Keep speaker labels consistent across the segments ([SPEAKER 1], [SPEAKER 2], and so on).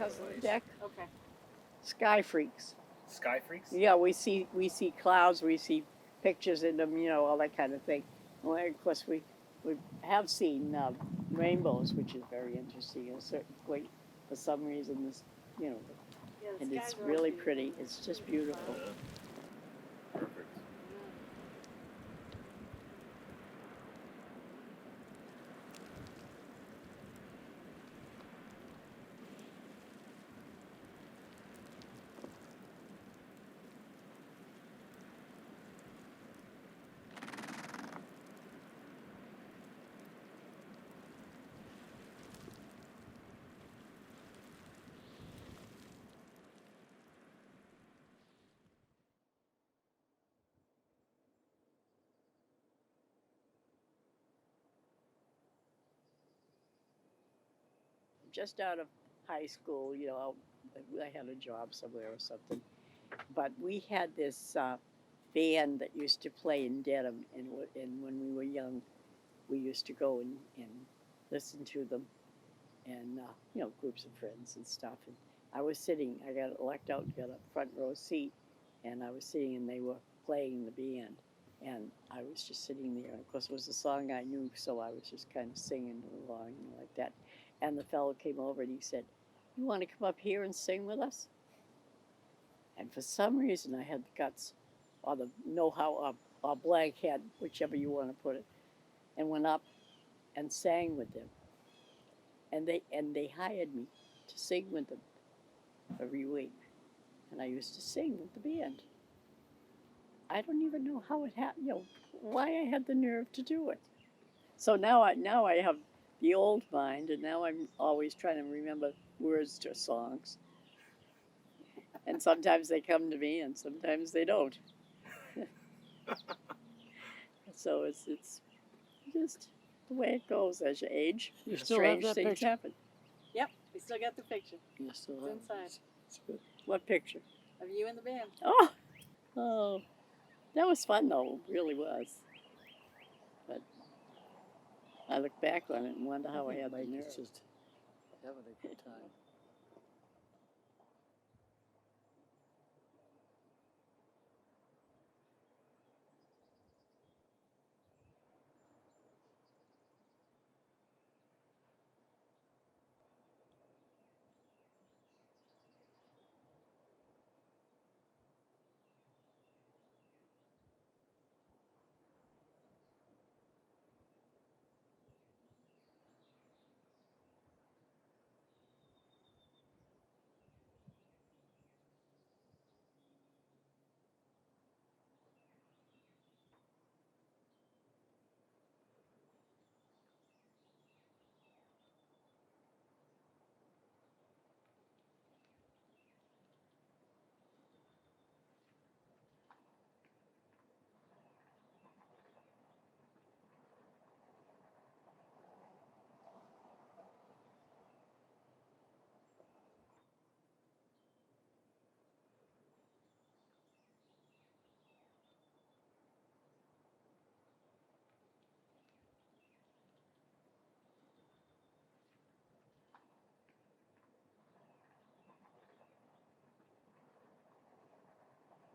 [SPEAKER 1] across the deck.
[SPEAKER 2] Okay.
[SPEAKER 1] Sky freaks.
[SPEAKER 3] Sky freaks?
[SPEAKER 1] Yeah, we see clouds, we see pictures in them, all that kind of thing. Well, of course, we have seen rainbows, which is very interesting. In a certain point, for some reason, this,
[SPEAKER 2] Yeah, the
[SPEAKER 1] and it's
[SPEAKER 2] skies are
[SPEAKER 1] really
[SPEAKER 2] beautiful.
[SPEAKER 1] pretty. It's just beautiful.
[SPEAKER 3] Perfect.
[SPEAKER 1] Just out of high school, I had a job somewhere or something. But we had this band that used to play in Dedham, and when we were young, we used to go and listen to them, and groups of friends and stuff. And I was sitting, I got lucked out, got a front row seat, and I was sitting, and they were playing the band, and I was just sitting there. And of course, it was a song I knew, so I was just kind of singing along like that. And the fellow came over and he said, "You want to come up here and sing with us?" And for some reason, I had the guts, or the know-how, or blank head, whichever you want to put it, and went up and sang with them. And they hired me to sing with them every week, and I used to sing with the band. I don't even know how it happened, why I had the nerve to do it. So now I have the old mind, and now I'm always trying to remember words to songs. And sometimes they come to me, and sometimes they don't. So it's just the way it goes as you age.
[SPEAKER 4] You still have
[SPEAKER 1] Strange
[SPEAKER 4] that
[SPEAKER 1] things
[SPEAKER 4] picture?
[SPEAKER 1] happen.
[SPEAKER 2] Yep, we still got the picture
[SPEAKER 4] You still
[SPEAKER 2] It's
[SPEAKER 4] have
[SPEAKER 2] inside.
[SPEAKER 4] It's good.
[SPEAKER 1] What picture?
[SPEAKER 2] of you and the band.
[SPEAKER 1] Oh, that was fun though. It really was. But I look back on it and wonder how I had the
[SPEAKER 4] Mike
[SPEAKER 1] nerve.
[SPEAKER 4] is just having a good time.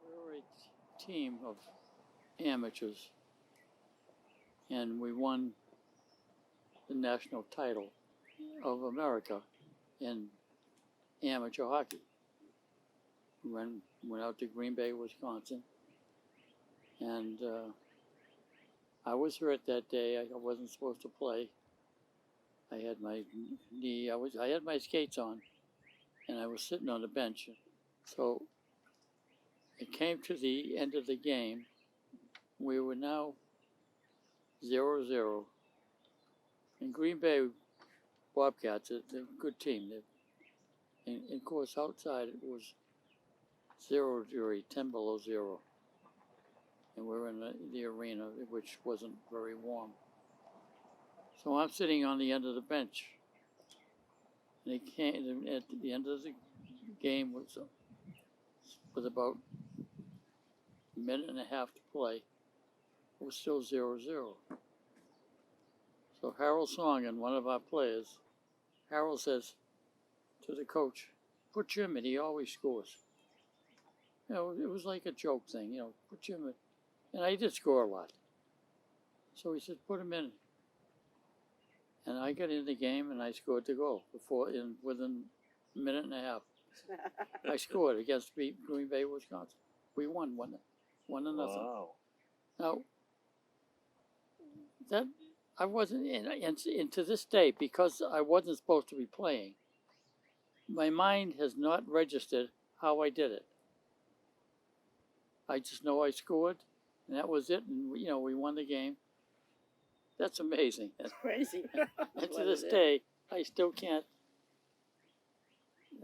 [SPEAKER 4] We were a team of amateurs, and we won the national title of America in amateur hockey. We went out to Green Bay, Wisconsin, and I was hurt that day. I wasn't supposed to play. I had my knee. I had my skates on, and I was sitting on the bench. So it came to the end of the game. We were now 0-0. And Green Bay Bobcats, they're a good team. And of course, outside it was 0 degree, 10 below zero. And we're in the arena, which wasn't very warm. So I'm sitting on the end of the bench. And it came, at the end of the game was about a minute and a half to play. It was still 0-0. So Harold Songen, one of our players, Harold says to the coach, put Jim in, he always scores. You know, it was like a joke thing, you know, put Jim in. And I did score a lot. So he said, put him in. And I got in the game and I scored the goal within a minute and a half. I scored against Green Bay, Wisconsin. We won 1-0.
[SPEAKER 3] Wow.
[SPEAKER 4] Now, that I wasn't in, and to this day, because I wasn't supposed to be playing, my mind has not registered how I did it. I just know I scored, and that was it, and you know, we won the game. That's amazing.
[SPEAKER 1] That's crazy.
[SPEAKER 4] And to
[SPEAKER 1] What
[SPEAKER 4] this
[SPEAKER 1] it is.
[SPEAKER 4] day, I still can't.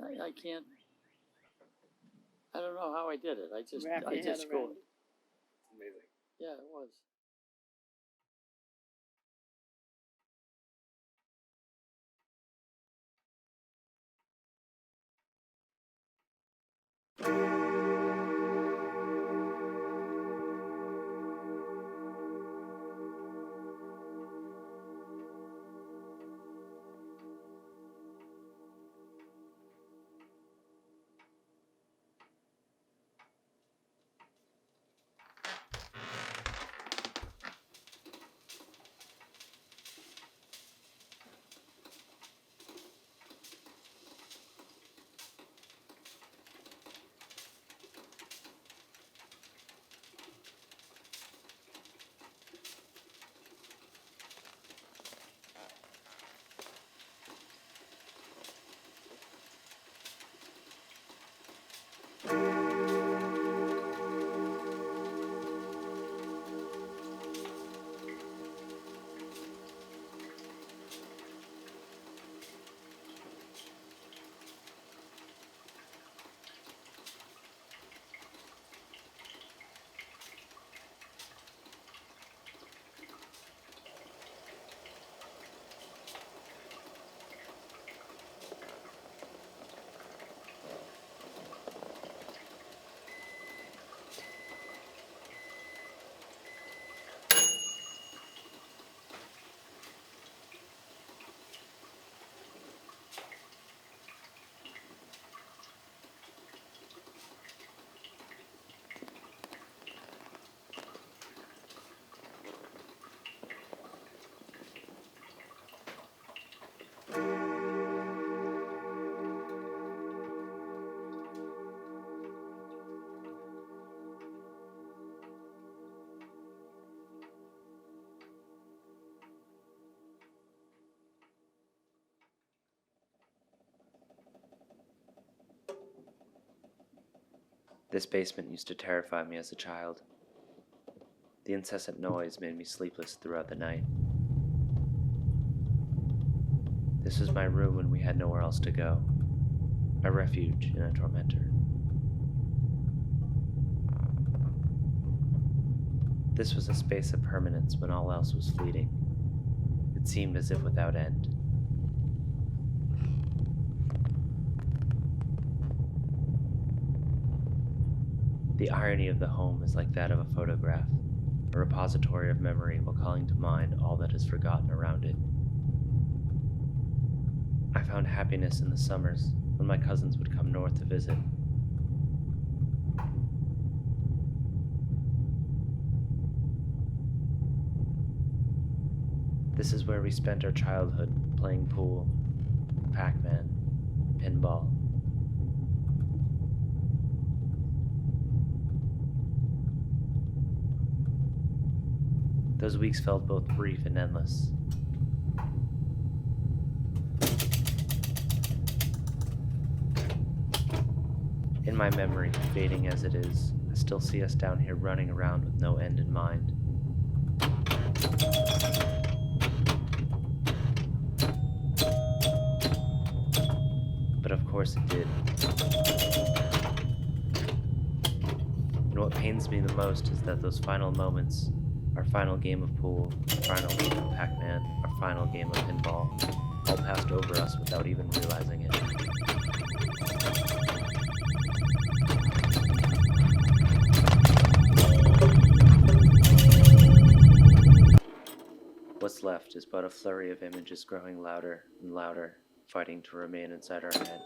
[SPEAKER 4] I can't. I don't know how I did it. I just
[SPEAKER 1] Wrap your head
[SPEAKER 4] scored.
[SPEAKER 1] around it.
[SPEAKER 3] It's amazing.
[SPEAKER 4] Yeah, it was.
[SPEAKER 5] This basement used to terrify me as a child. The incessant noise made me sleepless throughout the night. This was my room when we had nowhere else to go, a refuge in a tormentor. This was a space of permanence when all else was fleeting. It seemed as if without end. The irony of the home is like that of a photograph, a repository of memory while calling to mind all that is forgotten around it. I found happiness in the summers when my cousins would come north to visit. This is where we spent our childhood playing pool, Pac-Man, Pinball. Those weeks felt both brief and endless. In my memory, fading as it is, I still see us down here running around with no end in mind. But of course it did. And what pains me the most is that those final moments, our final game of pool, our final game of Pac-Man, our final game of pinball, all passed over us without even realizing it. What's left is but a flurry of images growing louder and louder, fighting to remain inside our head.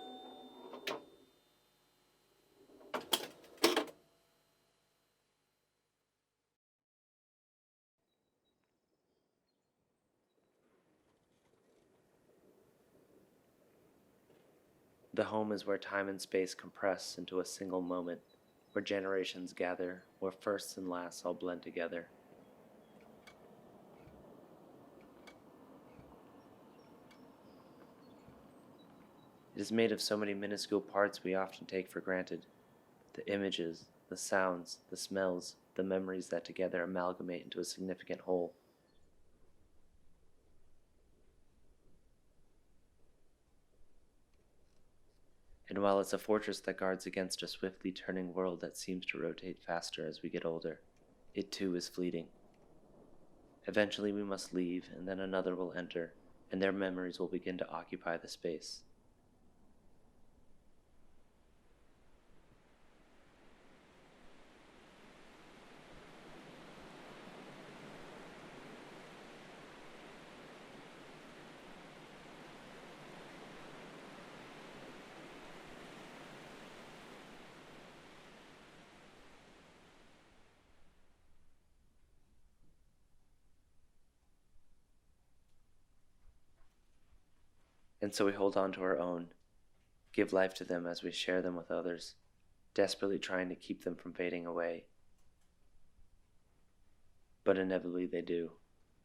[SPEAKER 5] The home is where time and space compress into a single moment, where generations gather, where firsts and lasts all blend together. It is made of so many minuscule parts we often take for granted. The images, the sounds, the smells, the memories that together amalgamate into a significant whole. And while it's a fortress that guards against a swiftly turning world that seems to rotate faster as we get older, it too is fleeting. Eventually we must leave, and then another will enter, and their memories will begin to occupy the space. And so we hold on to our own, give life to them as we share them with others, desperately trying to keep them from fading away. But inevitably they do,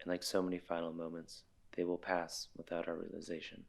[SPEAKER 5] and like so many final moments, they will pass without our realization.